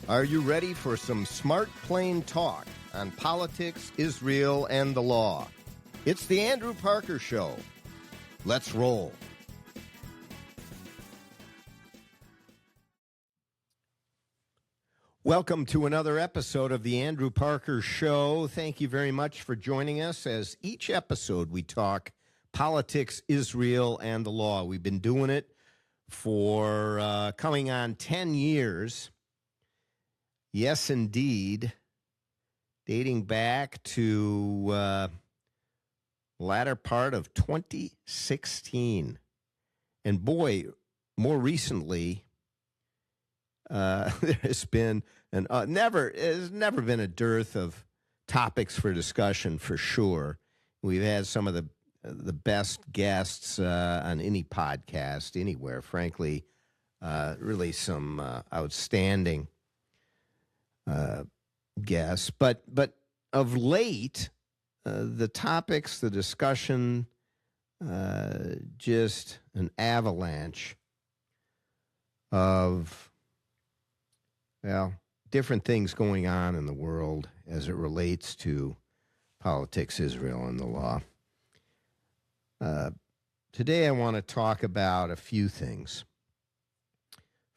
Are you ready for some smart, plain talk on politics, Israel, and the law? It's the Andrew Parker Show. Let's roll. Welcome to another episode of the Andrew Parker Show. Thank you very much for joining us. As each episode we talk politics, Israel, and the law. We've been doing it for coming on 10 years. Yes, indeed. Dating back to latter part of 2016. And boy, more recently, there has been there's never been a dearth of topics for discussion for sure. We've had some of the best guests on any podcast anywhere. Frankly, really some outstanding guests. But of late, the topics, the discussion, just an avalanche of different things going on in the world as it relates to politics, Israel, and the law. Today I want to talk about a few things.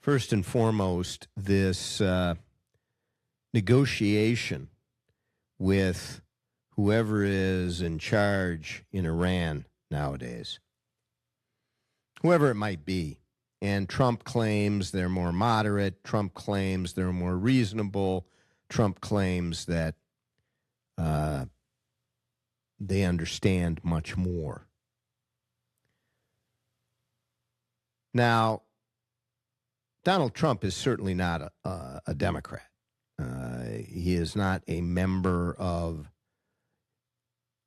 First and foremost, this negotiation with whoever is in charge in Iran nowadays, whoever it might be. And Trump claims they're more moderate. Trump claims they're more reasonable. Trump claims that they understand much more. Now, Donald Trump is certainly not a Democrat. He is not a member of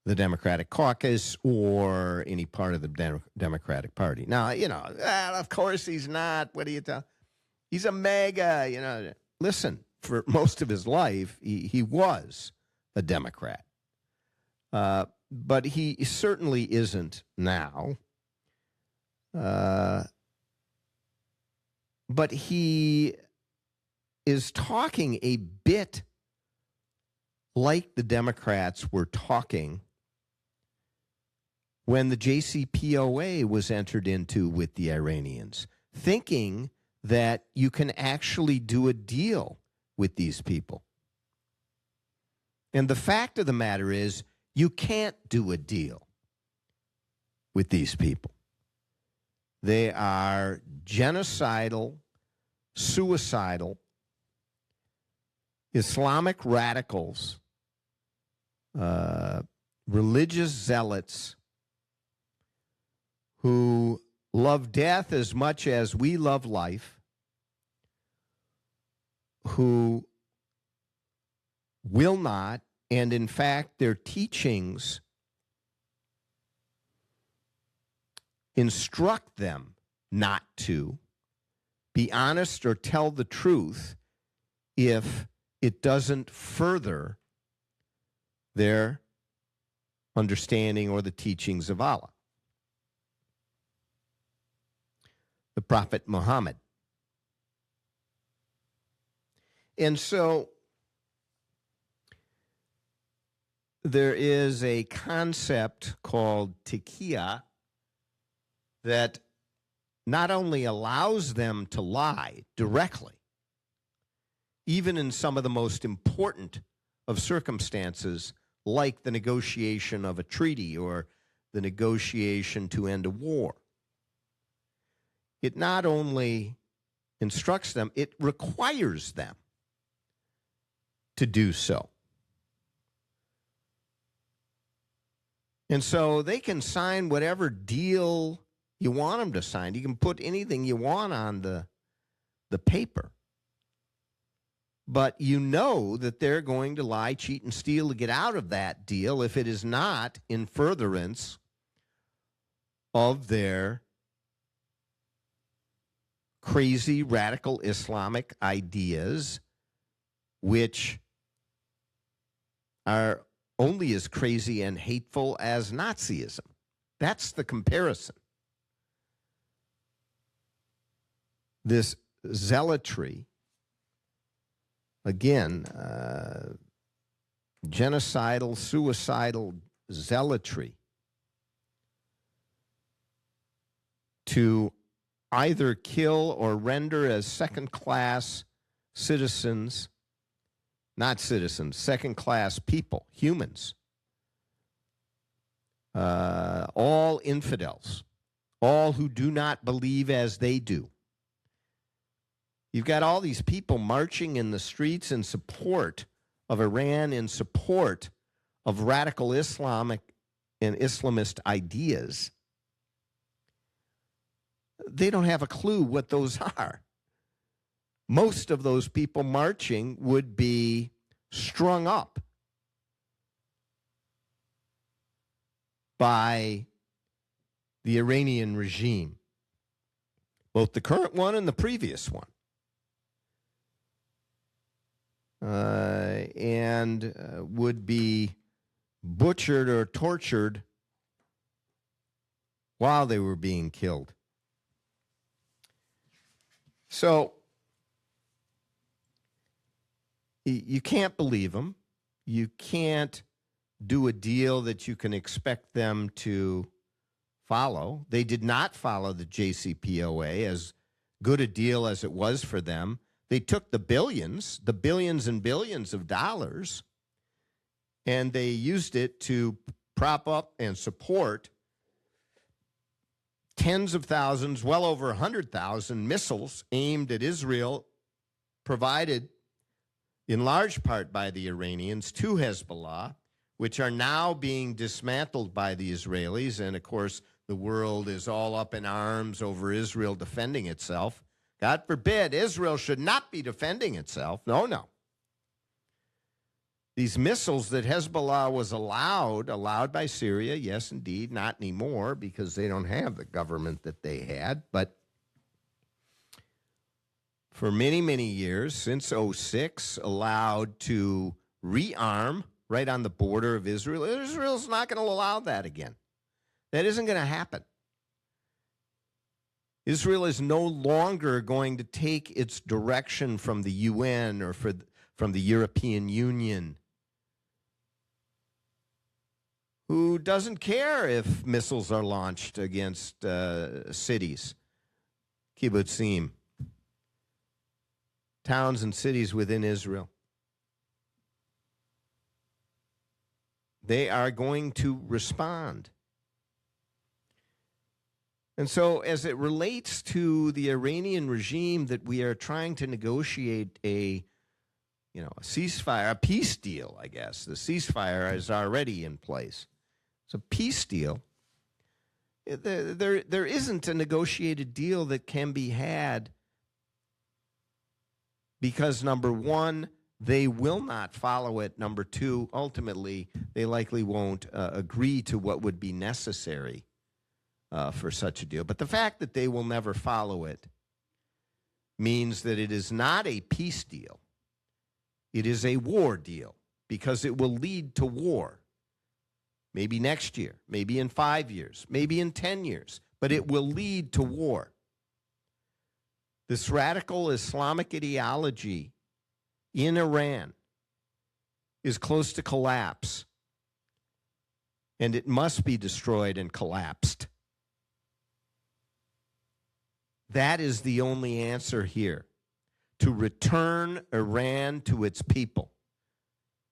the Democratic caucus or any part of the Democratic Party. Now, of course he's not. What do you tell? He's a MAGA, Listen, for most of his life, he was a Democrat. But he certainly isn't now. But he is talking a bit like the Democrats were talking when the JCPOA was entered into with the Iranians, thinking that you can actually do a deal with these people. And the fact of the matter is, you can't do a deal with these people. They are genocidal, suicidal, Islamic radicals, religious zealots who love death as much as we love life, who will not, and in fact, their teachings instruct them not to be honest or tell the truth if it doesn't further their understanding or the teachings of Allah, the Prophet Muhammad. And so there is a concept called taqiyya that not only allows them to lie directly, even in some of the most important of circumstances, like the negotiation of a treaty or the negotiation to end a war. It not only instructs them, it requires them to do so. And so they can sign whatever deal you want them to sign. You can put anything you want on the paper. But you know that they're going to lie, cheat, and steal to get out of that deal if it is not in furtherance of their crazy, radical Islamic ideas, which are only as crazy and hateful as Nazism. That's the comparison. This zealotry again, genocidal, suicidal zealotry to either kill or render as second-class citizens, not citizens, second-class people, humans, all infidels, all who do not believe as they do. You've got all these people marching in the streets in support of Iran, in support of radical Islamic and Islamist ideas. They don't have a clue what those are. Most of those people marching would be strung up by the Iranian regime, both the current one and the previous one. And would be butchered or tortured while they were being killed. So you can't believe them. You can't do a deal that you can expect them to follow. They did not follow the JCPOA, as good a deal as it was for them. They took the billions and billions of dollars, and they used it to prop up and support tens of thousands, well over 100,000 missiles aimed at Israel, provided in large part by the Iranians to Hezbollah, which are now being dismantled by the Israelis. And, of course, the world is all up in arms over Israel defending itself. God forbid, Israel should not be defending itself. No, no. These missiles that Hezbollah was allowed by Syria, yes, indeed, not anymore because they don't have the government that they had, but for many, many years, since 2006, allowed to rearm right on the border of Israel. Israel's not going to allow that again. That isn't going to happen. Israel is no longer going to take its direction from the UN or from the European Union, who doesn't care if missiles are launched against cities, kibbutzim, towns and cities within Israel. They are going to respond. And so as it relates to the Iranian regime that we are trying to negotiate a ceasefire, a peace deal, I guess. The ceasefire is already in place. It's a peace deal. There isn't a negotiated deal that can be had because, number one, they will not follow it. Number two, ultimately, they likely won't agree to what would be necessary for such a deal. But the fact that they will never follow it means that it is not a peace deal. It is a war deal because it will lead to war. Maybe next year, maybe in 5 years, maybe in 10 years, but it will lead to war. This radical Islamic ideology in Iran is close to collapse, and it must be destroyed and collapsed. That is the only answer here, to return Iran to its people,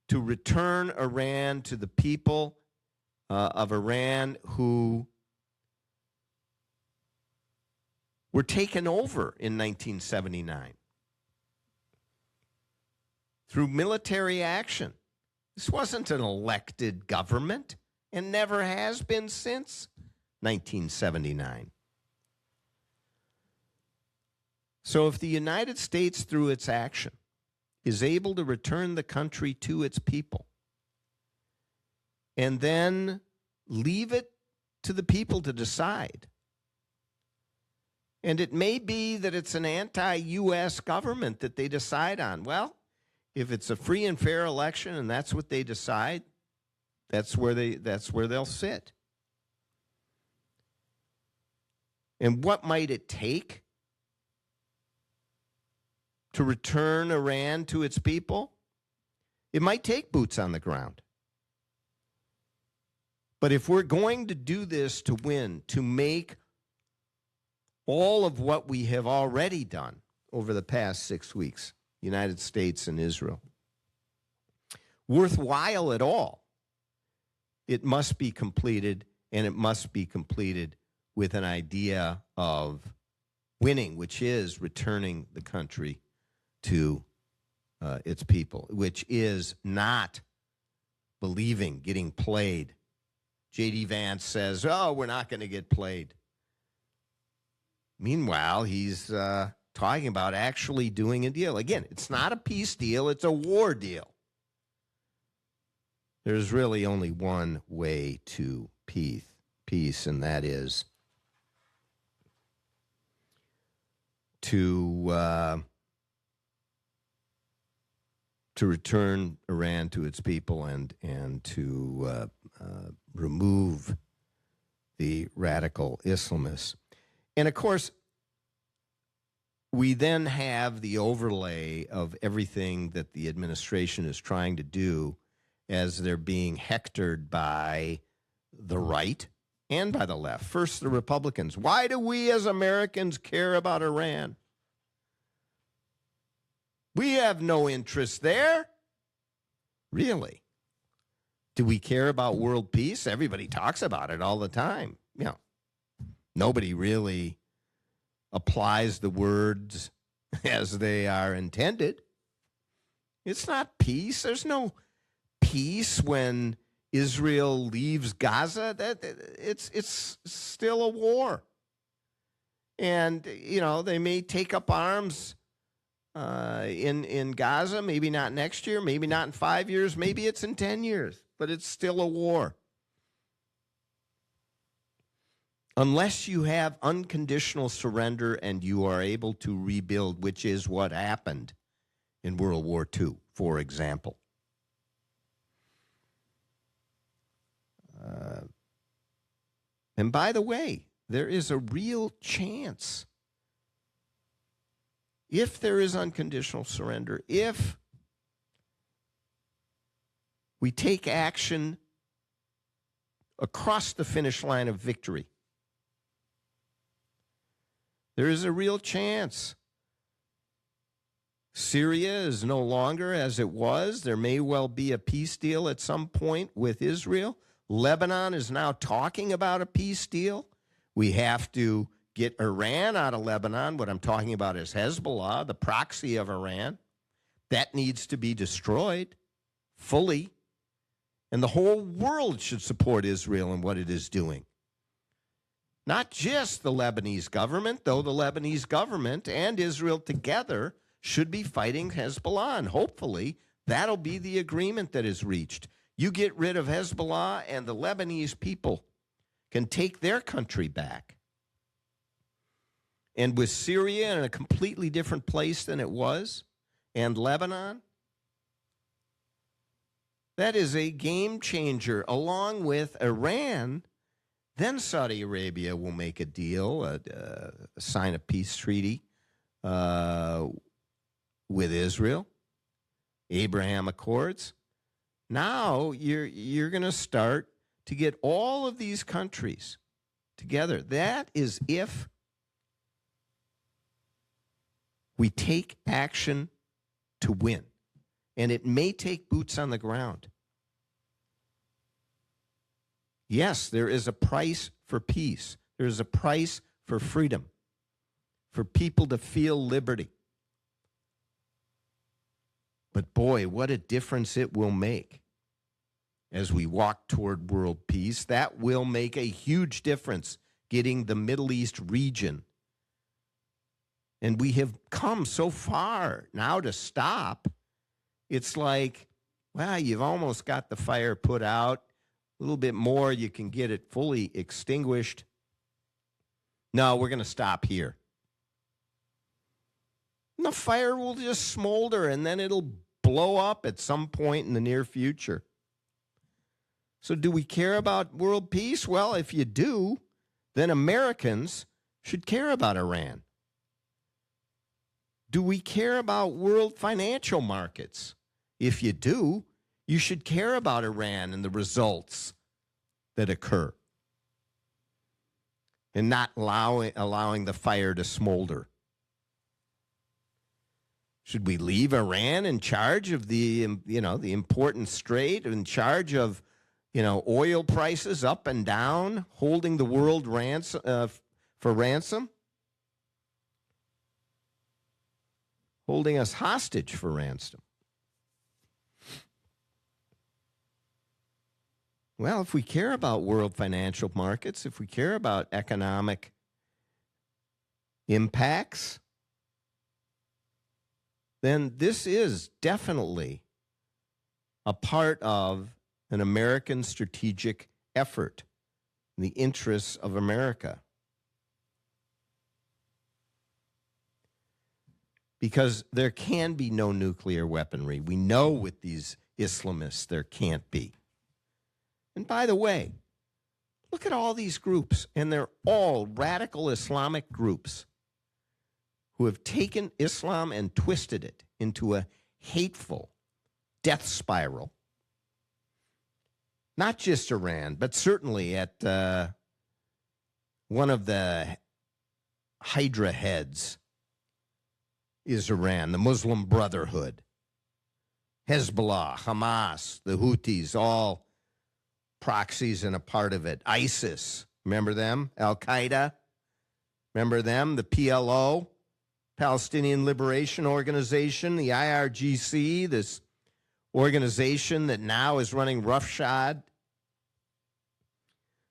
to return Iran to the people of Iran who were taken over in 1979 through military action. This wasn't an elected government and never has been since 1979. So if the United States, through its action, is able to return the country to its people and then leave it to the people to decide, and it may be that it's an anti-U.S. government that they decide on. Well, if it's a free and fair election and that's what they decide, that's where they'll sit. And what might it take to return Iran to its people? It might take boots on the ground. But if we're going to do this to win, to make all of what we have already done over the past 6 weeks, United States and Israel, worthwhile at all, it must be completed, and it must be completed with an idea of winning, which is returning the country to its people, which is not believing getting played. J.D. Vance says, oh, we're not going to get played. Meanwhile, he's talking about actually doing a deal. Again, it's not a peace deal, it's a war deal. There's really only one way to peace, and that is to return Iran to its people and to remove the radical Islamists. And, of course, we then have the overlay of everything that the administration is trying to do as they're being hectored by the right and by the left. First, the Republicans. Why do we as Americans care about Iran? We have no interest there. Really? Do we care about world peace? Everybody talks about it all the time. You know, nobody really applies the words as they are intended. It's not peace. There's no peace when Israel leaves Gaza. It's still a war. And, you know, they may take up arms in Gaza, maybe not next year, maybe not in 5 years, maybe it's in 10 years, but it's still a war. Unless you have unconditional surrender and you are able to rebuild, which is what happened in World War II, for example. And by the way, there is a real chance, if there is unconditional surrender, if we take action across the finish line of victory, there is a real chance. Syria is no longer as it was. There may well be a peace deal at some point with Israel. Lebanon is now talking about a peace deal. We have to get Iran out of Lebanon. What I'm talking about is Hezbollah, the proxy of Iran. That needs to be destroyed fully. And the whole world should support Israel in what it is doing. Not just the Lebanese government, though the Lebanese government and Israel together should be fighting Hezbollah. And hopefully that'll be the agreement that is reached. You get rid of Hezbollah and the Lebanese people can take their country back. And with Syria in a completely different place than it was, and Lebanon, that is a game changer. Along with Iran, then Saudi Arabia will make a deal, sign a peace treaty with Israel, Abraham Accords. Now you're going to start to get all of these countries together. That is if we take action to win. And it may take boots on the ground. Yes, there is a price for peace. There is a price for freedom, for people to feel liberty. But boy, what a difference it will make as we walk toward world peace. That will make a huge difference getting the Middle East region. And we have come so far now to stop. It's like, well, you've almost got the fire put out. A little bit more, you can get it fully extinguished. No, we're going to stop here. And the fire will just smolder, and then it'll blow up at some point in the near future. So do we care about world peace? Well, if you do, then Americans should care about Iran. Do we care about world financial markets? If you do, you should care about Iran and the results that occur and not allowing the fire to smolder. Should we leave Iran in charge of the important strait, in charge of, oil prices up and down, holding the world for ransom? Holding us hostage for ransom. Well, if we care about world financial markets, if we care about economic impacts, then this is definitely a part of an American strategic effort in the interests of America. Because there can be no nuclear weaponry. We know with these Islamists there can't be. And by the way, look at all these groups, and they're all radical Islamic groups who have taken Islam and twisted it into a hateful death spiral. Not just Iran, but certainly at one of the Hydra heads is Iran, the Muslim Brotherhood, Hezbollah, Hamas, the Houthis, all proxies and a part of it. ISIS, remember them? Al-Qaeda, remember them? The PLO, Palestinian Liberation Organization, the IRGC, this organization that now is running roughshod.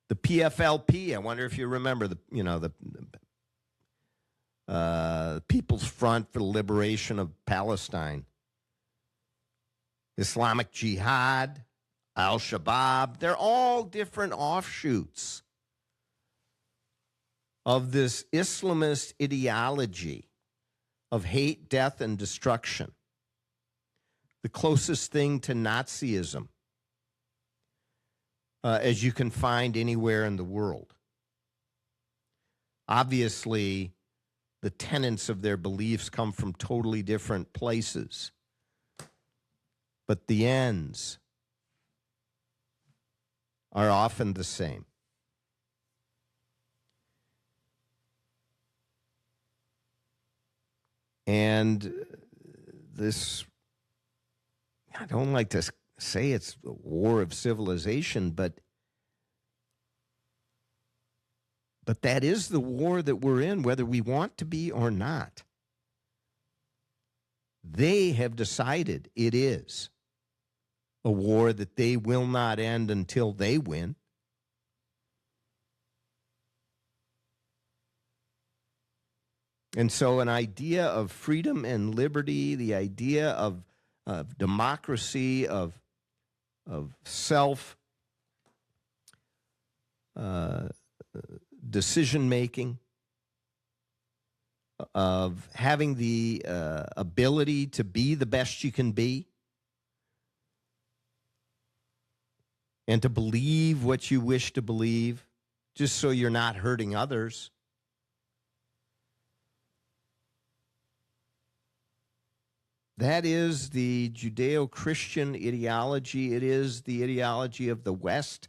The PFLP, I wonder if you remember the People's Front for the Liberation of Palestine. Islamic Jihad, Al-Shabaab, they're all different offshoots of this Islamist ideology of hate, death, and destruction. The closest thing to Nazism as you can find anywhere in the world. Obviously, the tenets of their beliefs come from totally different places. But the ends are often the same. And this, I don't like to say it's a war of civilization, but that is the war that we're in, whether we want to be or not. They have decided it is a war that they will not end until they win. And so an idea of freedom and liberty, the idea of democracy, of self decision-making, of having the ability to be the best you can be, and to believe what you wish to believe, just so you're not hurting others. That is the Judeo-Christian ideology. It is the ideology of the West.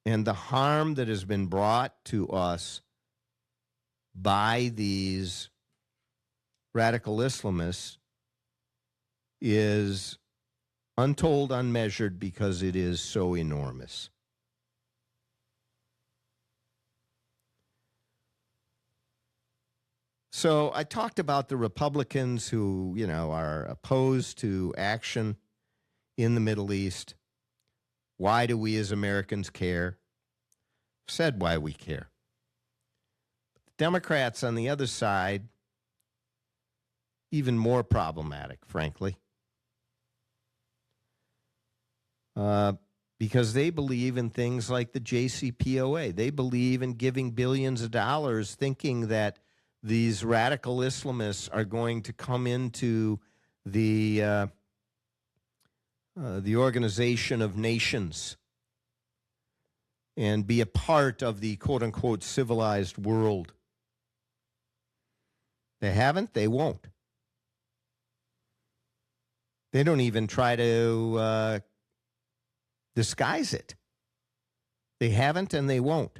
And the harm that has been brought to us by these radical Islamists is untold, unmeasured, because it is so enormous. So I talked about the Republicans who, are opposed to action in the Middle East. Why do we as Americans care? Said why we care. The Democrats on the other side, even more problematic, frankly. Because they believe in things like the JCPOA. They believe in giving billions of dollars thinking that these radical Islamists are going to come into the Organization of Nations and be a part of the quote-unquote civilized world. They haven't, they won't. They don't even try to disguise it. They haven't and they won't.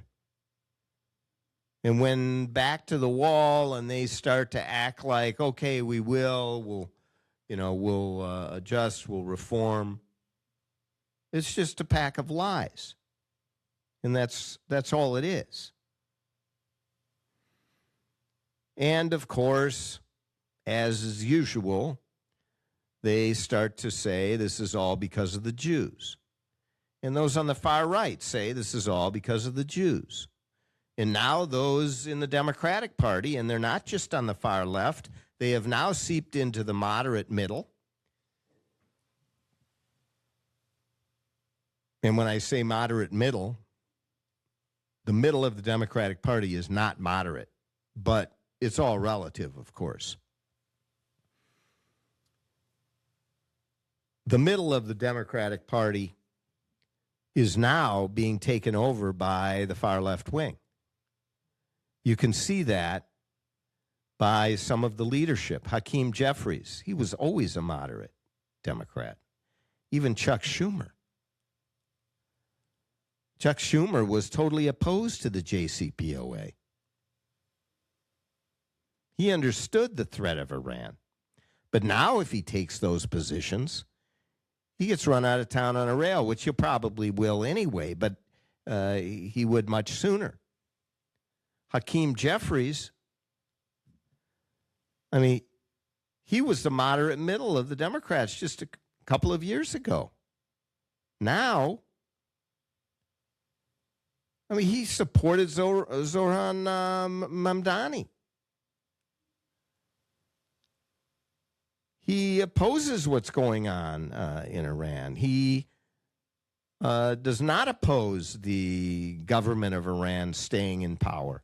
And when back to the wall and they start to act like, okay, we'll adjust, we'll reform, it's just a pack of lies. And that's all it is. And of course, as is usual, they start to say this is all because of the Jews. And those on the far right say this is all because of the Jews. And now those in the Democratic Party, and they're not just on the far left, they have now seeped into the moderate middle. And when I say moderate middle, the middle of the Democratic Party is not moderate, but it's all relative, of course. The middle of the Democratic Party is now being taken over by the far left wing. You can see that by some of the leadership. Hakeem Jeffries, he was always a moderate Democrat. Even Chuck Schumer. Chuck Schumer was totally opposed to the JCPOA. He understood the threat of Iran. But now if he takes those positions, he gets run out of town on a rail, which he probably will anyway, but he would much sooner. Hakeem Jeffries, I mean, he was the moderate middle of the Democrats just a couple of years ago. Now, I mean, he supported Zohran Mamdani. He opposes what's going on in Iran. He does not oppose the government of Iran staying in power.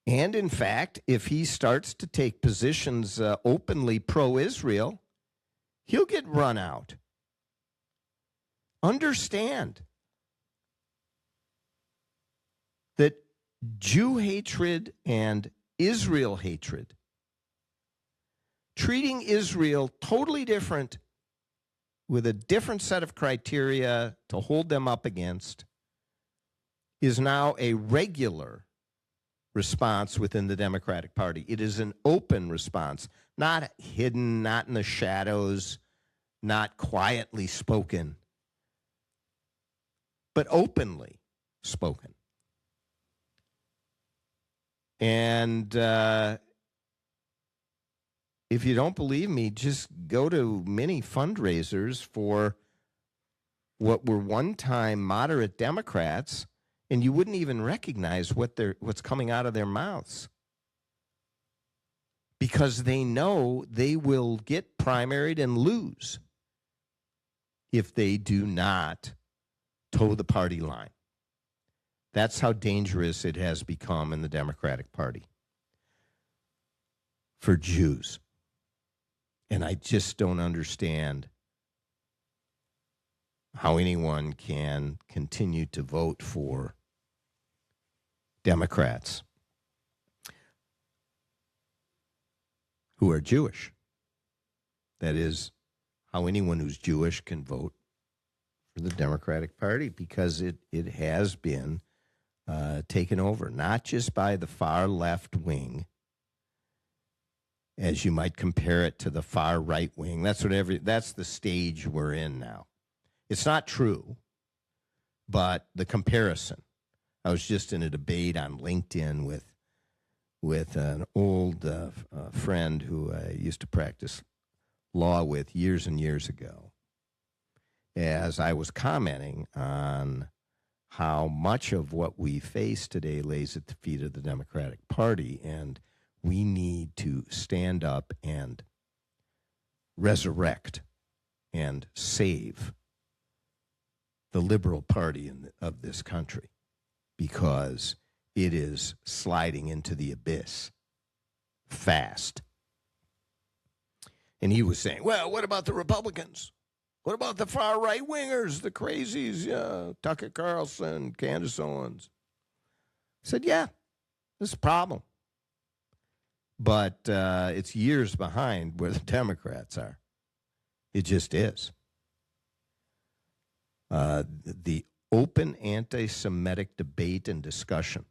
And in fact, if he starts to take positions openly pro-Israel, he'll get run out. Understand that Jew hatred and Israel hatred, treating Israel totally different with a different set of criteria to hold them up against, is now a regular response within the Democratic Party. It is an open response, not hidden, not in the shadows, not quietly spoken, but openly spoken. And if you don't believe me, just go to many fundraisers for what were one-time moderate Democrats, and you wouldn't even recognize what's coming out of their mouths, because they know they will get primaried and lose if they do not toe the party line. That's how dangerous it has become in the Democratic Party for Jews. And I just don't understand how anyone can continue to vote for Democrats who are Jewish. That is how anyone who's Jewish can vote for the Democratic Party, because it has been taken over, not just by the far left wing, as you might compare it to the far right wing. That's the stage we're in now. It's not true, but the comparison. I was just in a debate on LinkedIn with an old friend who I used to practice law with years and years ago, as I was commenting on how much of what we face today lays at the feet of the Democratic Party, and we need to stand up and resurrect and save the liberal party of this country, because it is sliding into the abyss fast. And he was saying, well, what about the Republicans? What about the far right-wingers, the crazies, Tucker Carlson, Candace Owens? I said, yeah, This is a problem. But it's years behind where the Democrats are. It just is. The open anti-Semitic debate and discussion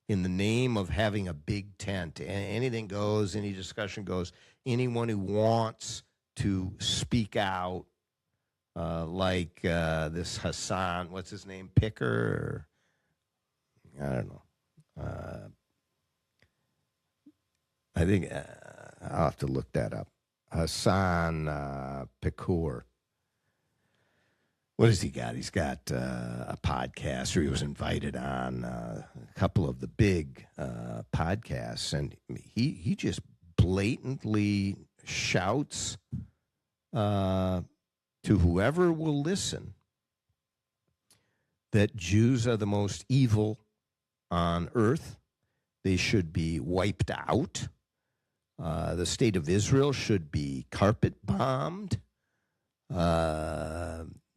in the name of having a big tent. Anything goes, any discussion goes. Anyone who wants to speak out, like this Hassan, what's his name, Picker? I don't know. I think I'll have to look that up. Hassan Pikur. What has he got? He's got a podcast, or he was invited on a couple of the big podcasts, and he just blatantly shouts to whoever will listen that Jews are the most evil on earth. They should be wiped out. The state of Israel should be carpet bombed.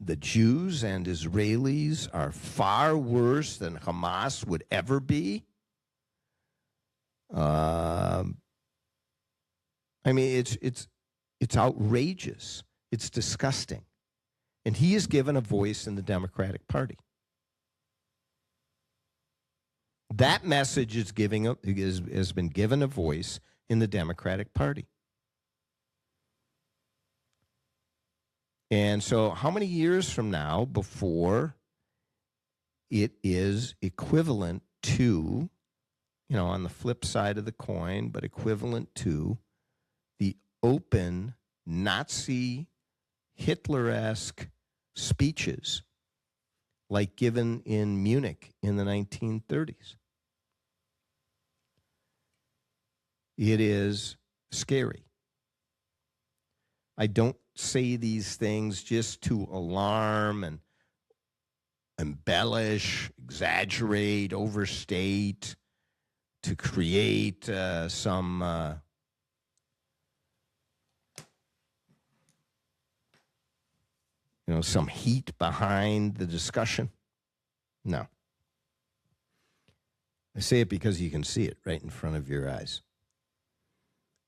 The Jews and Israelis are far worse than Hamas would ever be. I mean, it's outrageous. It's disgusting. And he is given a voice in the Democratic Party. That message has been given a voice in the Democratic Party. And so how many years from now before it is equivalent to, on the flip side of the coin, but equivalent to the open Nazi, Hitler-esque speeches like given in Munich in the 1930s? It is scary. I don't say these things just to alarm and embellish, exaggerate, overstate, to create some heat behind the discussion. No. I say it because you can see it right in front of your eyes.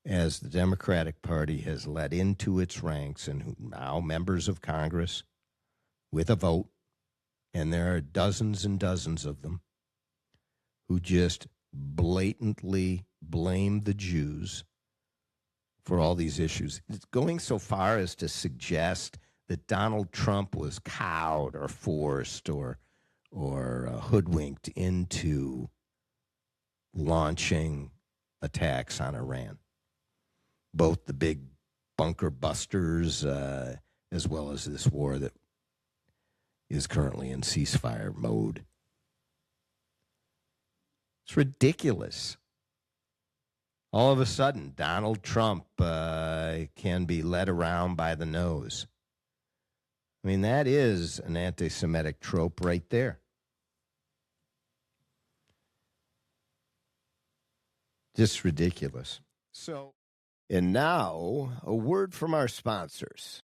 As the Democratic Party has let into its ranks, and now members of Congress with a vote, and there are dozens and dozens of them who just blatantly blame the Jews for all these issues. It's going so far as to suggest that Donald Trump was cowed or forced or hoodwinked into launching attacks on Iran. Both the big bunker busters as well as this war that is currently in ceasefire mode. It's ridiculous. All of a sudden, Donald Trump can be led around by the nose. I mean, that is an anti-Semitic trope right there. Just ridiculous. And now, a word from our sponsors.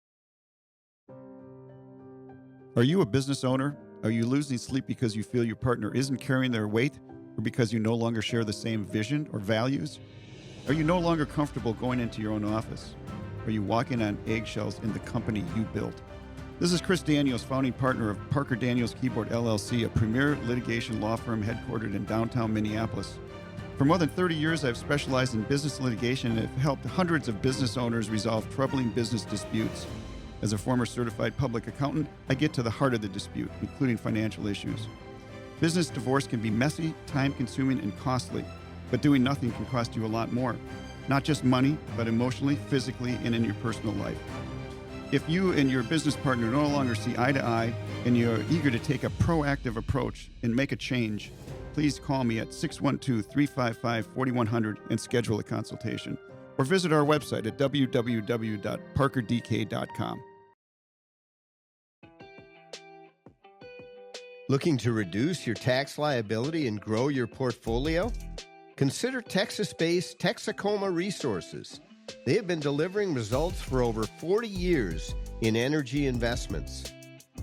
Are you a business owner? Are you losing sleep because you feel your partner isn't carrying their weight, or because you no longer share the same vision or values? Are you no longer comfortable going into your own office? Are you walking on eggshells in the company you built? This is Chris Daniels, founding partner of Parker Daniels Keyboard LLC, a premier litigation law firm headquartered in downtown Minneapolis. For more than 30 years, I've specialized in business litigation and have helped hundreds of business owners resolve troubling business disputes. As a former certified public accountant, I get to the heart of the dispute, including financial issues. Business divorce can be messy, time-consuming, and costly, but doing nothing can cost you a lot more. Not just money, but emotionally, physically, and in your personal life. If you and your business partner no longer see eye to eye and you're eager to take a proactive approach and make a change, please call me at 612-355-4100 and schedule a consultation. Or visit our website at www.parkerdk.com. Looking to reduce your tax liability and grow your portfolio? Consider Texas-based Texacoma Resources. They have been delivering results for over 40 years in energy investments.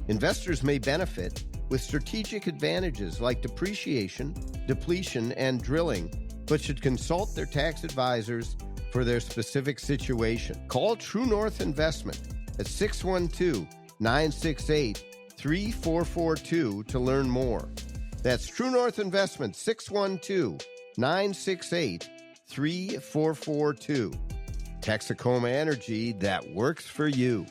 Investors may benefit with strategic advantages like depreciation, depletion, and drilling, but should consult their tax advisors for their specific situation. Call True North Investment at 612-968-3442 to learn more. That's True North Investment, 612-968-3442. Texacoma Energy that works for you.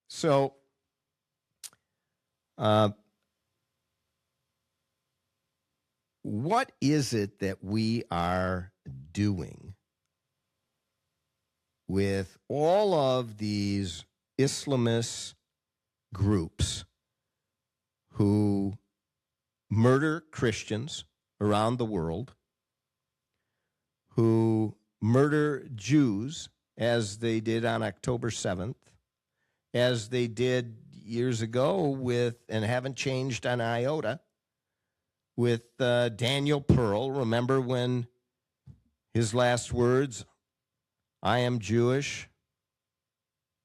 So, what is it that we are doing with all of these Islamist groups who murder Christians around the world, who murder Jews as they did on October 7th, as they did years ago with, and haven't changed on iota, with Daniel Pearl? Remember when his last words, I am Jewish,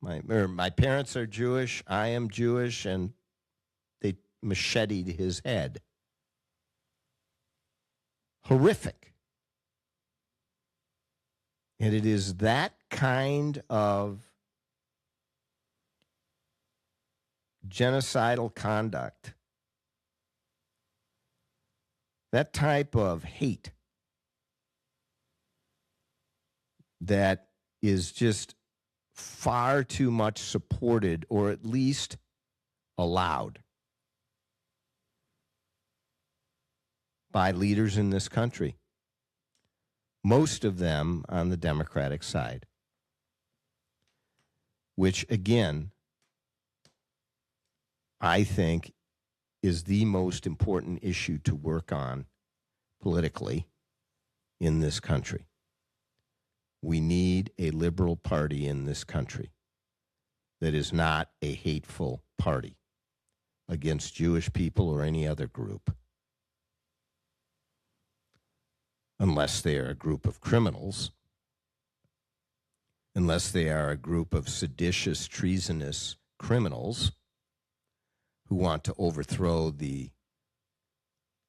my parents are Jewish, I am Jewish, and they macheted his head. Horrific. And it is that kind of genocidal conduct, that type of hate that is just far too much supported, or at least allowed, by leaders in this country, most of them on the Democratic side, which, again, I think is the most important issue to work on politically in this country. We need a liberal party in this country that is not a hateful party against Jewish people or any other group, unless they are a group of criminals, unless they are a group of seditious, treasonous criminals who want to overthrow the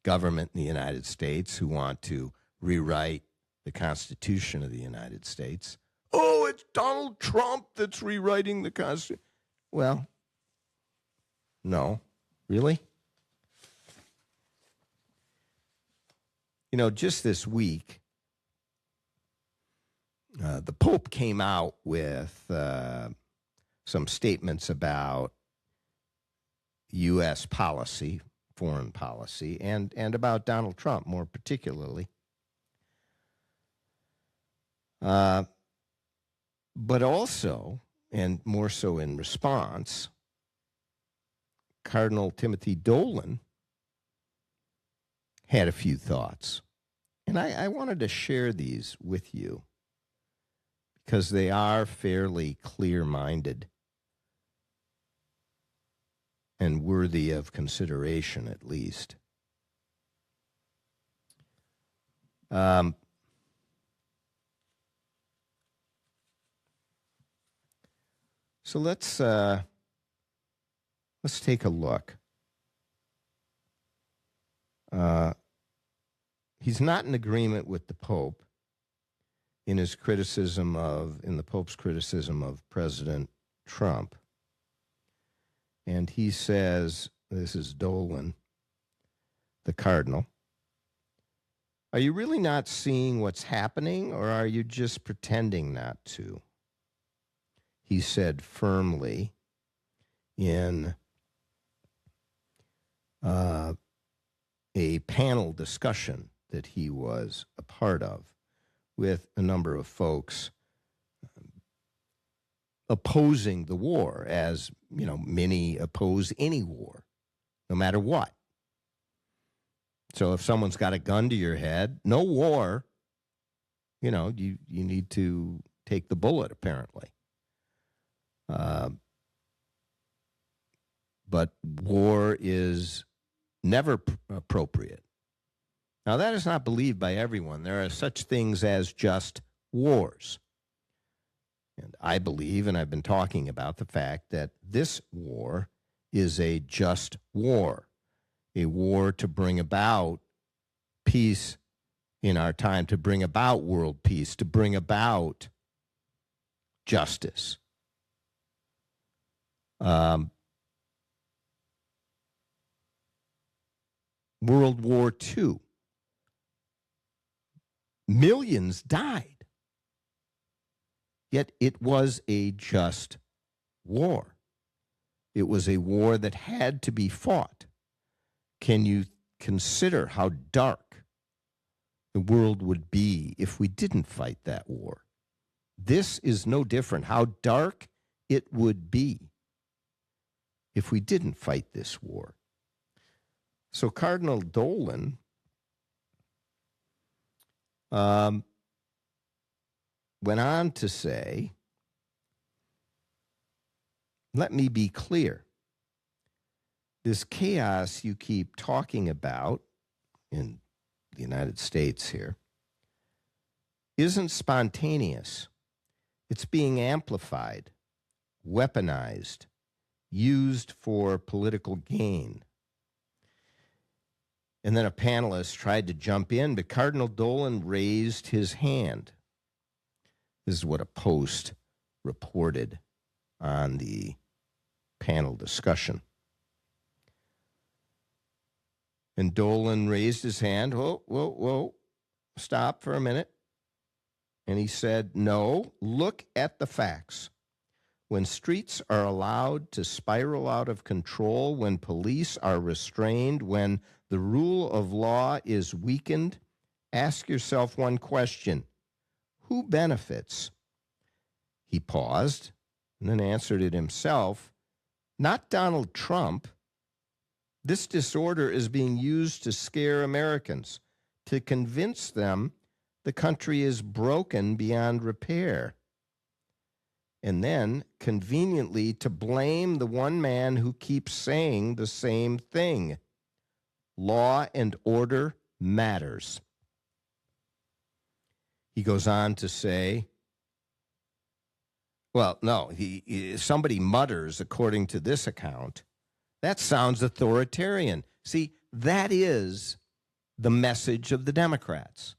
government in the United States, who want to rewrite the Constitution of the United States. Oh, it's Donald Trump that's rewriting the Constitution. Well, no, really? You know, just this week, the Pope came out with some statements about U.S. policy, foreign policy, and about Donald Trump more particularly. But also, and more so in response, Cardinal Timothy Dolan had a few thoughts. And I wanted to share these with you because they are fairly clear-minded and worthy of consideration, at least. So let's take a look. He's not in agreement with the Pope in his criticism in the Pope's criticism of President Trump. And he says, this is Dolan, the Cardinal, are you really not seeing what's happening, or are you just pretending not to? He said firmly in a panel discussion that he was a part of with a number of folks opposing the war, as, you know, many oppose any war, no matter what. So if someone's got a gun to your head, no war, you know, you need to take the bullet, apparently. But war is never appropriate. Now, that is not believed by everyone. There are such things as just wars. And I believe, and I've been talking about the fact that this war is a just war, a war to bring about peace in our time, to bring about world peace, to bring about justice. World War II, millions died, yet it was a just war. It was a war that had to be fought. Can you consider how dark the world would be if we didn't fight that war? This is no different. How dark it would be if we didn't fight this war. So Cardinal Dolan went on to say, let me be clear. This chaos you keep talking about in the United States here isn't spontaneous. It's being amplified, weaponized, used for political gain. And then a panelist tried to jump in, but Cardinal Dolan raised his hand. This is what a Post reported on the panel discussion. And Dolan raised his hand. Whoa, stop for a minute. And he said, no, look at the facts. When streets are allowed to spiral out of control, when police are restrained, when the rule of law is weakened, ask yourself one question. Who benefits? He paused and then answered it himself. Not Donald Trump. This disorder is being used to scare Americans, to convince them the country is broken beyond repair. And then, conveniently, to blame the one man who keeps saying the same thing. Law and order matters. He goes on to say, well, no, somebody mutters, according to this account, that sounds authoritarian. See, that is the message of the Democrats.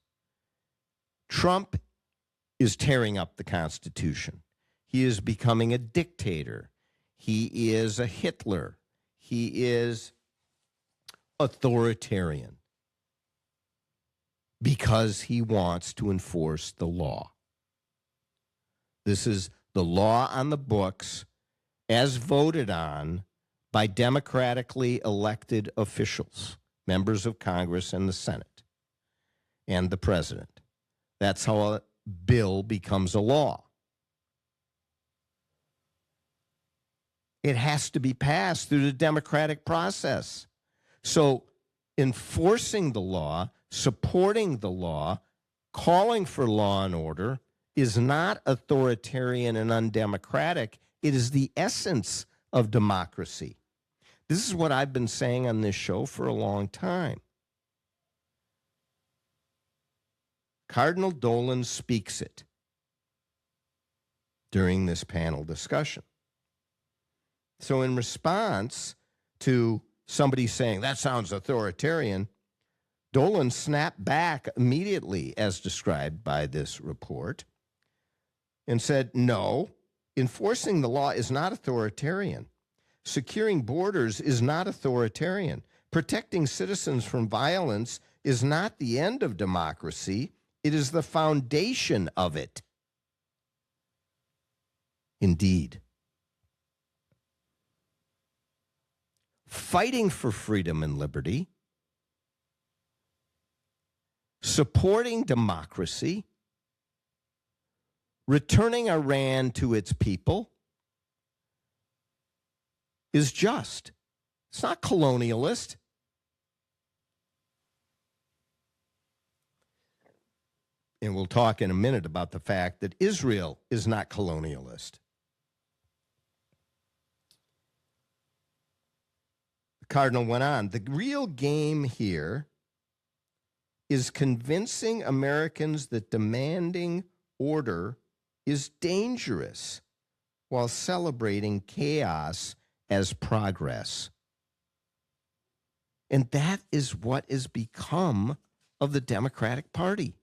Trump is tearing up the Constitution. He is becoming a dictator. He is a Hitler. He is authoritarian because he wants to enforce the law. This is the law on the books as voted on by democratically elected officials, members of Congress and the Senate, and the president. That's how a bill becomes a law. It has to be passed through the democratic process. So enforcing the law, supporting the law, calling for law and order is not authoritarian and undemocratic. It is the essence of democracy. This is what I've been saying on this show for a long time. Cardinal Dolan speaks it during this panel discussion. So in response to somebody saying, that sounds authoritarian, Dolan snapped back immediately, as described by this report, and said, no, enforcing the law is not authoritarian. Securing borders is not authoritarian. Protecting citizens from violence is not the end of democracy. It is the foundation of it. Indeed. Fighting for freedom and liberty, supporting democracy, returning Iran to its people is just. It's not colonialist. And we'll talk in a minute about the fact that Israel is not colonialist. The Cardinal went on, the real game here is convincing Americans that demanding order is dangerous while celebrating chaos as progress. And that is what has become of the Democratic Party.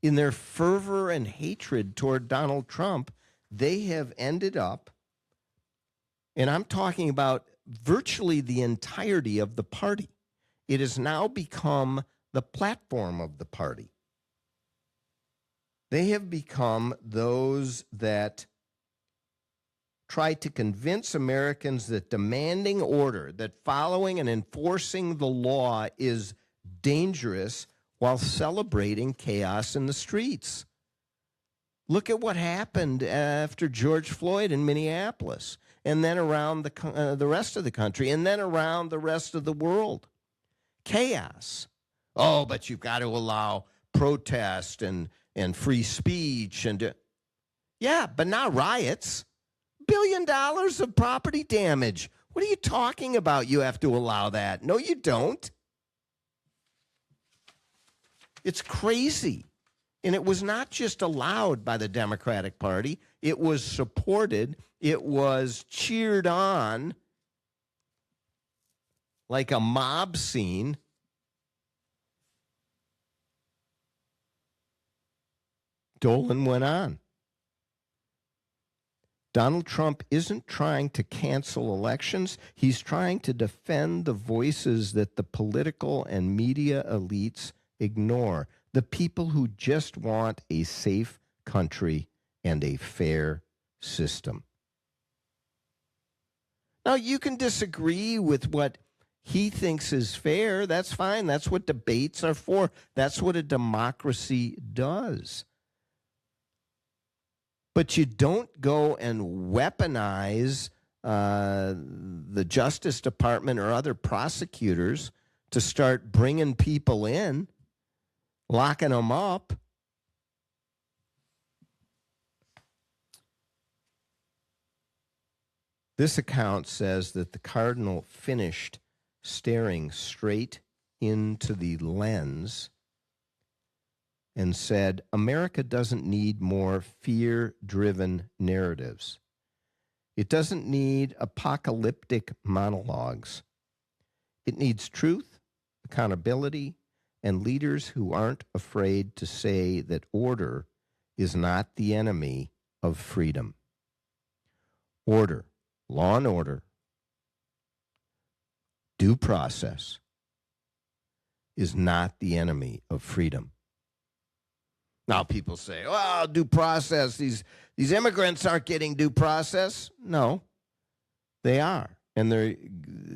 In their fervor and hatred toward Donald Trump, they have ended up, and I'm talking about virtually the entirety of the party. It has now become the platform of the party. They have become those that try to convince Americans that demanding order, that following and enforcing the law is dangerous while celebrating chaos in the streets. Look at what happened after George Floyd in Minneapolis, and then around the rest of the country, and then around the rest of the world. Chaos. Oh, but you've got to allow protest and free speech. Yeah, but not riots. $1 billion of property damage. What are you talking about? You have to allow that. No, you don't. It's crazy. And it was not just allowed by the Democratic Party. It was supported. It was cheered on like a mob scene. Dolan went on. Donald Trump isn't trying to cancel elections. He's trying to defend the voices that the political and media elites ignore. The people who just want a safe country and a fair system. Now, you can disagree with what he thinks is fair. That's fine. That's what debates are for. That's what a democracy does. But you don't go and weaponize the Justice Department or other prosecutors to start bringing people in, locking them up. This account says that the cardinal finished staring straight into the lens and said, America doesn't need more fear-driven narratives. It doesn't need apocalyptic monologues. It needs truth, accountability, and leaders who aren't afraid to say that order is not the enemy of freedom. Order, law and order, due process is not the enemy of freedom. Now people say, well, due process, these immigrants aren't getting due process. No, they are. And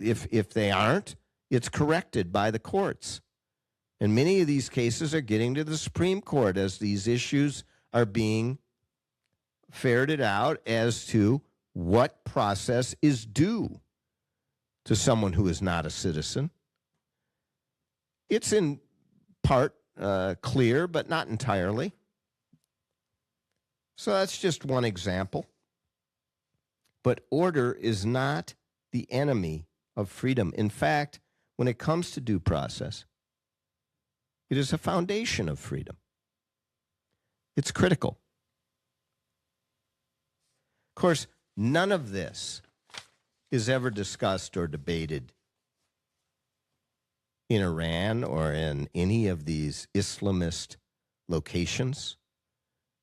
if they aren't, it's corrected by the courts. And many of these cases are getting to the Supreme Court as these issues are being ferreted out as to what process is due to someone who is not a citizen. It's in part clear, but not entirely. So that's just one example. But order is not the enemy of freedom. In fact, when it comes to due process, it is a foundation of freedom. It's critical. Of course, none of this is ever discussed or debated in Iran or in any of these Islamist locations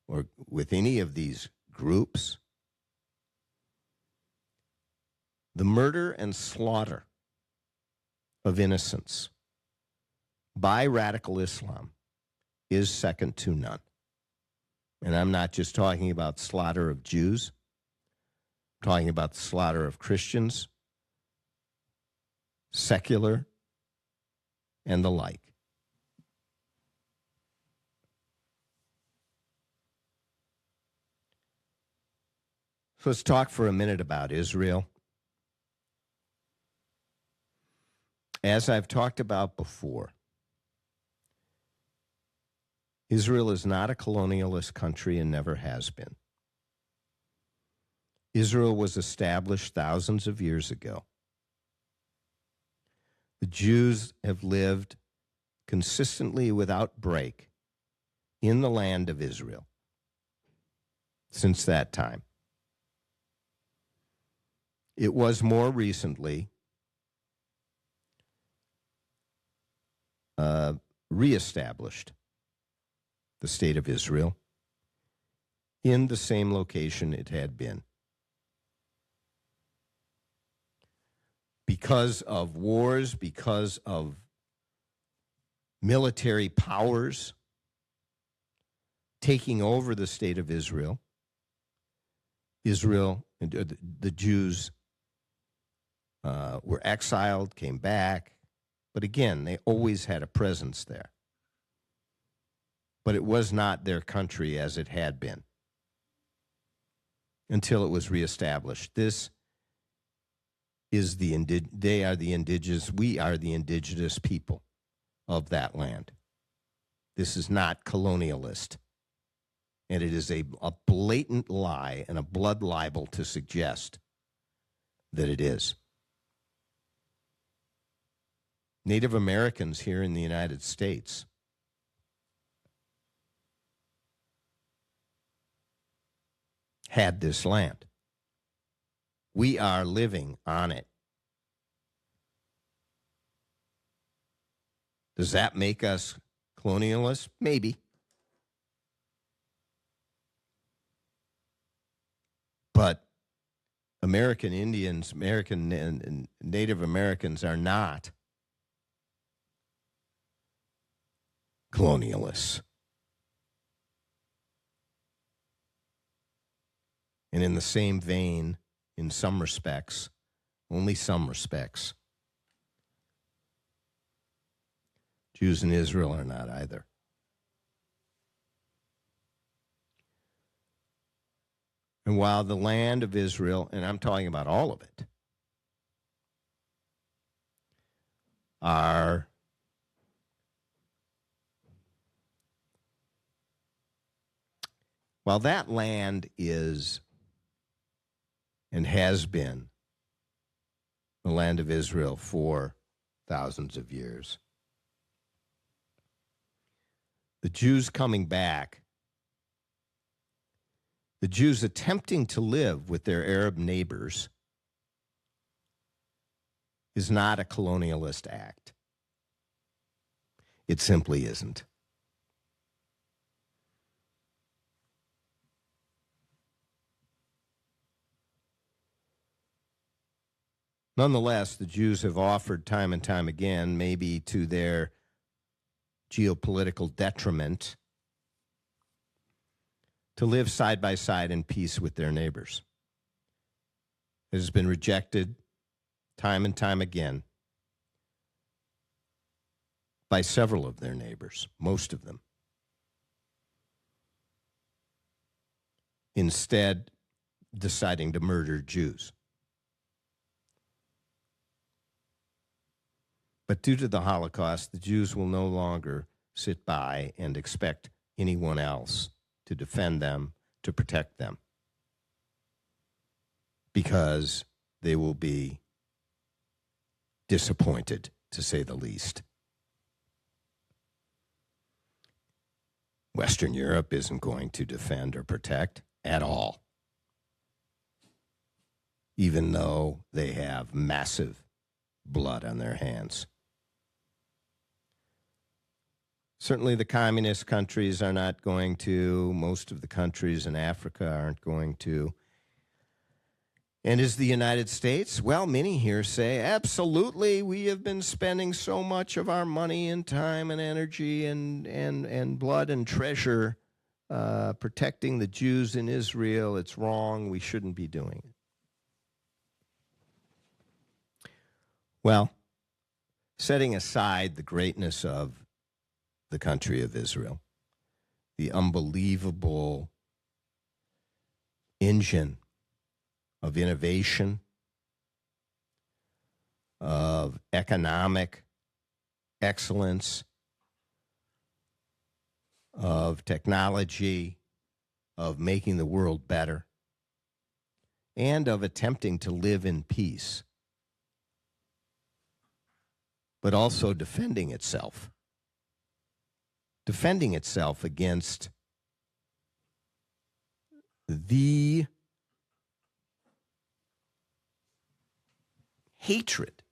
or with any of these groups. The murder and slaughter of innocents by radical Islam is second to none. And I'm not just talking about slaughter of Jews. I'm talking about the slaughter of Christians, secular, and the like. So let's talk for a minute about Israel. As I've talked about before, Israel is not a colonialist country and never has been. Israel was established thousands of years ago. The Jews have lived consistently without break in the land of Israel. since that time. It was more recently reestablished, the state of Israel, in the same location it had been. Because of wars, because of military powers taking over the state of Israel, the Jews were exiled, came back, but again, they always had a presence there. But it was not their country as it had been until it was reestablished. This is they are the indigenous, we are the indigenous people of that land. This is not colonialist. And it is a blatant lie and a blood libel to suggest that it is. Native Americans here in the United States had this land. We are living on it. Does that make us colonialists? Maybe. But American Indians, American and Native Americans are not colonialists. And in the same vein, in some respects, only some respects, Jews in Israel are not either. And while the land of Israel, and I'm talking about all of it, while that land is and has been the land of Israel for thousands of years, the Jews coming back, the Jews attempting to live with their Arab neighbors, is not a colonialist act. It simply isn't. Nonetheless, the Jews have offered time and time again, maybe to their geopolitical detriment, to live side by side in peace with their neighbors. It has been rejected time and time again by several of their neighbors, most of them. Instead, deciding to murder Jews. But due to the Holocaust, the Jews will no longer sit by and expect anyone else to defend them, to protect them, because they will be disappointed, to say the least. Western Europe isn't going to defend or protect at all, even though they have massive blood on their hands. Certainly the communist countries are not going to. Most of the countries in Africa aren't going to. And is the United States? Well, many here say, absolutely, we have been spending so much of our money and time and energy and blood and treasure protecting the Jews in Israel. It's wrong. We shouldn't be doing it. Well, setting aside the greatness of the country of Israel, the unbelievable engine of innovation, of economic excellence, of technology, of making the world better, and of attempting to live in peace, but also defending itself against the hatred,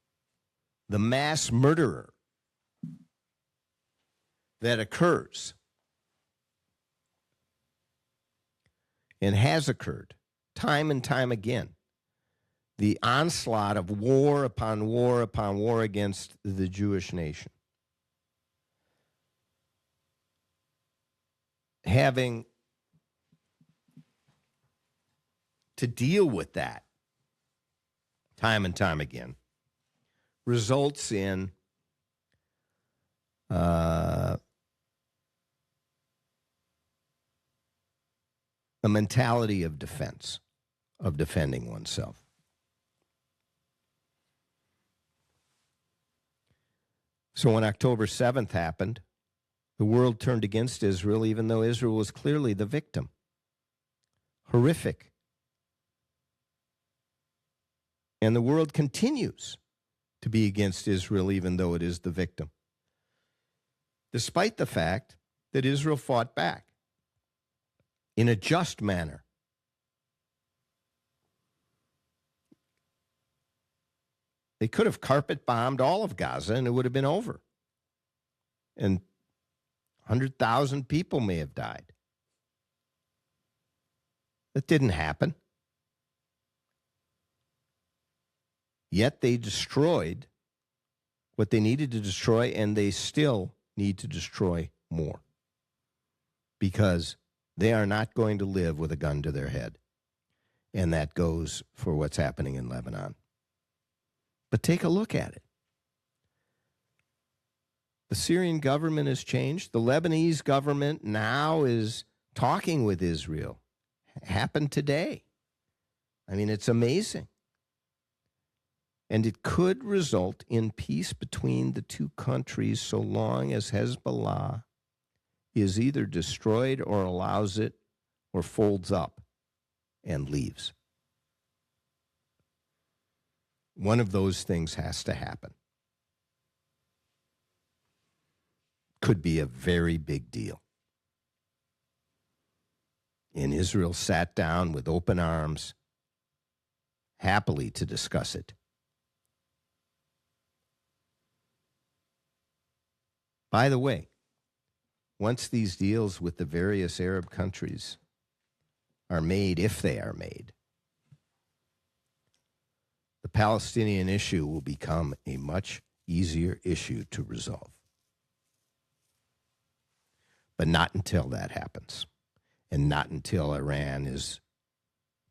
the mass murderer that occurs and has occurred time and time again. The onslaught of war upon war upon war against the Jewish nation. Having to deal with that time and time again results in a mentality of defense, of defending oneself. So when October 7th happened, the world turned against Israel, even though Israel was clearly the victim. Horrific. And the world continues to be against Israel, even though it is the victim, despite the fact that Israel fought back in a just manner. They could have carpet bombed all of Gaza and it would have been over. And 100,000 people may have died. That didn't happen. Yet they destroyed what they needed to destroy, and they still need to destroy more. Because they are not going to live with a gun to their head. And that goes for what's happening in Lebanon. But take a look at it. The Syrian government has changed. The Lebanese government now is talking with Israel. Happened today. I mean, it's amazing. And it could result in peace between the two countries so long as Hezbollah is either destroyed or allows it or folds up and leaves. One of those things has to happen. Could be a very big deal. And Israel sat down with open arms, happily to discuss it. By the way, once these deals with the various Arab countries are made, if they are made, the Palestinian issue will become a much easier issue to resolve. But not until that happens, and not until Iran is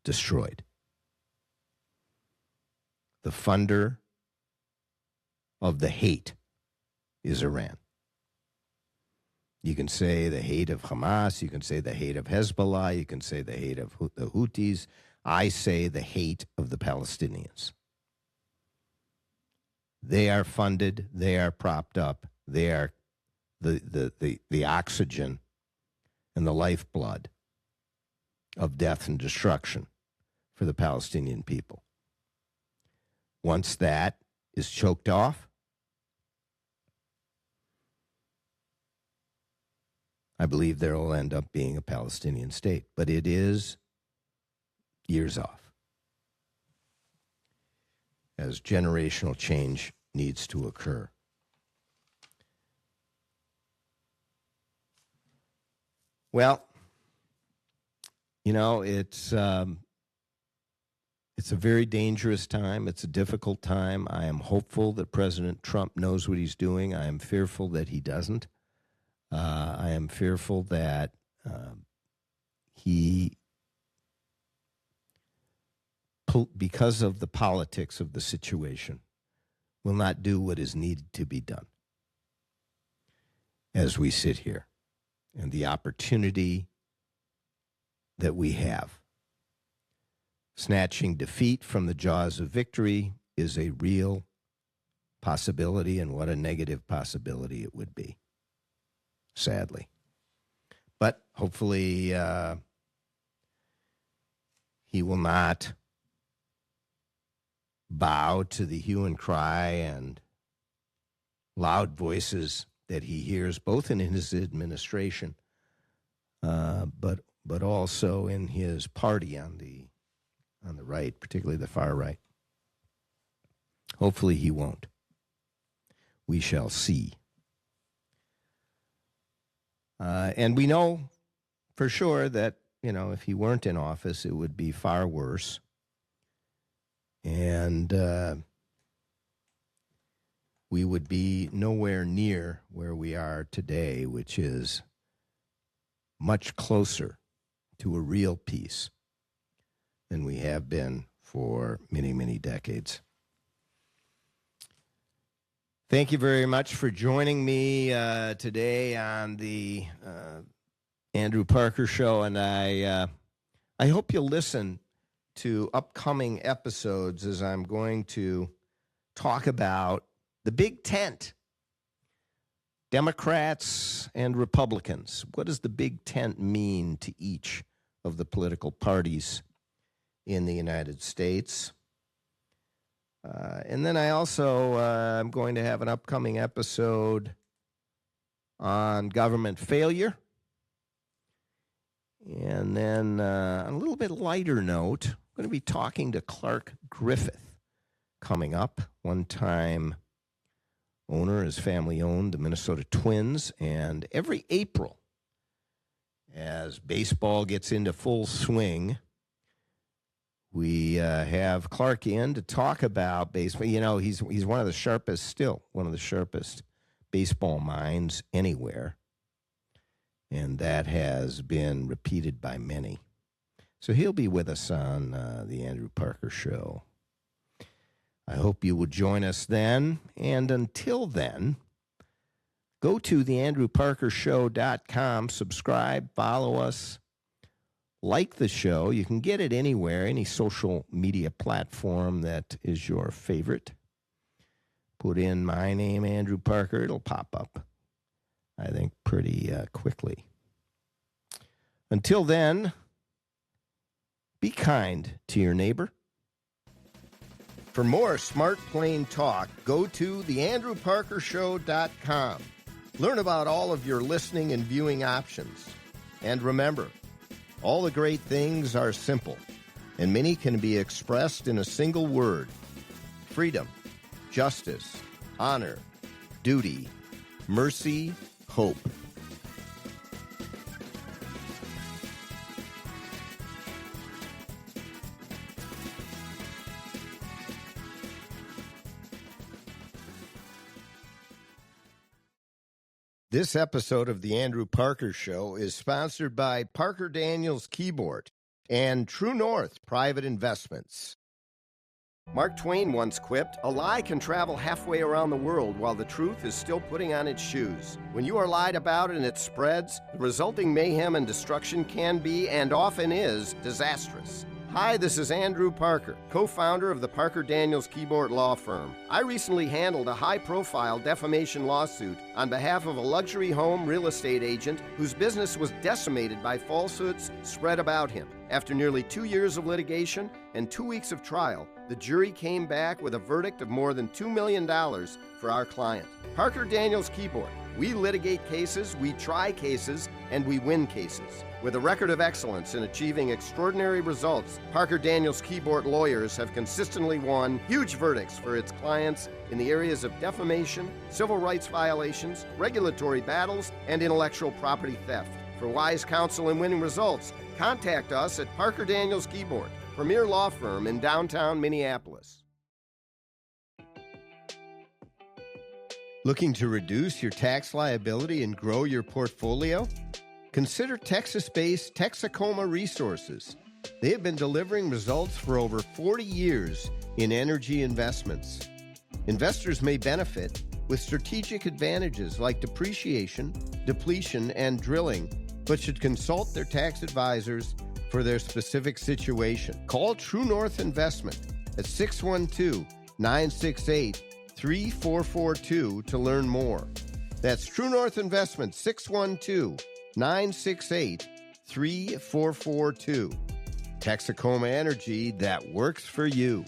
destroyed. The funder of the hate is Iran. You can say the hate of Hamas, you can say the hate of Hezbollah, you can say the hate of the Houthis. I say the hate of the Palestinians. They are funded, they are propped up, they are the oxygen and the lifeblood of death and destruction for the Palestinian people. Once that is choked off, I believe there will end up being a Palestinian state, but it is years off, as generational change needs to occur. Well, you know, it's a very dangerous time. It's a difficult time. I am hopeful that President Trump knows what he's doing. I am fearful that he doesn't. I am fearful that he, because of the politics of the situation, will not do what is needed to be done as we sit here. And the opportunity that we have, snatching defeat from the jaws of victory, is a real possibility, and what a negative possibility it would be, sadly. But hopefully he will not bow to the hue and cry and loud voices that he hears, both in his administration, but but also in his party on the right, particularly the far right. Hopefully he won't. We shall see. And we know for sure that, if he weren't in office, it would be far worse. And we would be nowhere near where we are today, which is much closer to a real peace than we have been for many, many decades. Thank you very much for joining me today on the Andrew Parker Show, and I hope you'll listen to upcoming episodes as I'm going to talk about the big tent, Democrats and Republicans. What does the big tent mean to each of the political parties in the United States? And then I also am going to have an upcoming episode on government failure. And then on a little bit lighter note, I'm going to be talking to Clark Griffith coming up. One-time owner, his family owned the Minnesota Twins. And every April, as baseball gets into full swing, we have Clark in to talk about baseball. He's one of the sharpest baseball minds anywhere. And that has been repeated by many. So he'll be with us on the Andrew Parker Show. I hope you will join us then. And until then, go to theandrewparkershow.com, subscribe, follow us, like the show. You can get it anywhere, any social media platform that is your favorite. Put in my name, Andrew Parker. It'll pop up, I think, pretty quickly. Until then, be kind to your neighbor. For more Smart Plain Talk, go to theandrewparkershow.com. Learn about all of your listening and viewing options. And remember, all the great things are simple, and many can be expressed in a single word: freedom, justice, honor, duty, mercy, hope. This episode of The Andrew Parker Show is sponsored by Parker Daniels Keyboard and True North Private Investments. Mark Twain once quipped, "A lie can travel halfway around the world while the truth is still putting on its shoes. When you are lied about and it spreads, the resulting mayhem and destruction can be, and often is, disastrous." Hi, this is Andrew Parker, co-founder of the Parker Daniels Keyboard Law Firm. I recently handled a high-profile defamation lawsuit on behalf of a luxury home real estate agent whose business was decimated by falsehoods spread about him. After nearly 2 years of litigation and 2 weeks of trial, the jury came back with a verdict of more than $2 million for our client. Parker Daniels Keyboard. We litigate cases, we try cases, and we win cases. With a record of excellence in achieving extraordinary results, Parker Daniels Keyboard lawyers have consistently won huge verdicts for its clients in the areas of defamation, civil rights violations, regulatory battles, and intellectual property theft. For wise counsel and winning results, contact us at Parker Daniels Keyboard, premier law firm in downtown Minneapolis. Looking to reduce your tax liability and grow your portfolio? Consider Texas-based Texacoma Resources. They have been delivering results for over 40 years in energy investments. Investors may benefit with strategic advantages like depreciation, depletion, and drilling, but should consult their tax advisors for their specific situation. Call True North Investment at 612-968-3442 to learn more. That's True North Investment, 612-968-3442. Texacoma Energy that works for you.